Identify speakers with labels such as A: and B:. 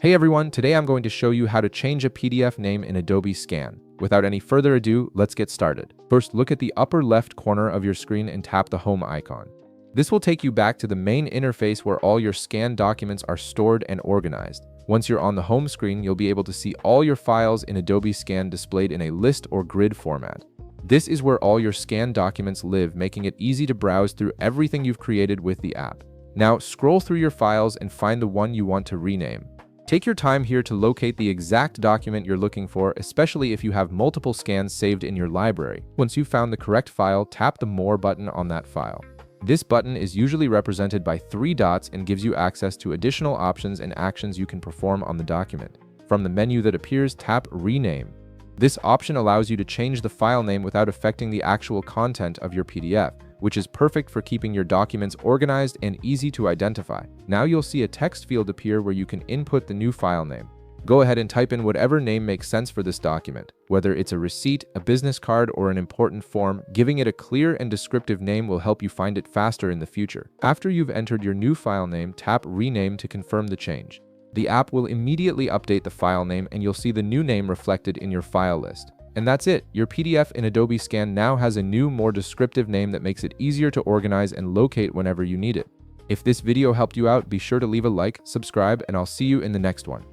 A: Hey everyone, today I'm going to show you how to change a PDF name in Adobe Scan. Without any further ado, let's get started. First, look at the upper left corner of your screen and tap the Home icon. This will take you back to the main interface where all your scanned documents are stored and organized. Once you're on the home screen, you'll be able to see all your files in Adobe Scan displayed in a list or grid format. This is where all your scanned documents live, making it easy to browse through everything you've created with the app. Now, scroll through your files and find the one you want to rename. Take your time here to locate the exact document you're looking for, especially if you have multiple scans saved in your library. Once you've found the correct file, tap the More button on that file. This button is usually represented by 3 dots and gives you access to additional options and actions you can perform on the document. From the menu that appears, tap Rename. This option allows you to change the file name without affecting the actual content of your PDF, which is perfect for keeping your documents organized and easy to identify. Now you'll see a text field appear where you can input the new file name. Go ahead and type in whatever name makes sense for this document, whether it's a receipt, a business card, or an important form. Giving it a clear and descriptive name will help you find it faster in the future. After you've entered your new file name, tap Rename to confirm the change. The app will immediately update the file name and you'll see the new name reflected in your file list. And that's it. Your PDF in Adobe Scan now has a new, more descriptive name that makes it easier to organize and locate whenever you need it. If this video helped you out, be sure to leave a like, subscribe, and I'll see you in the next one.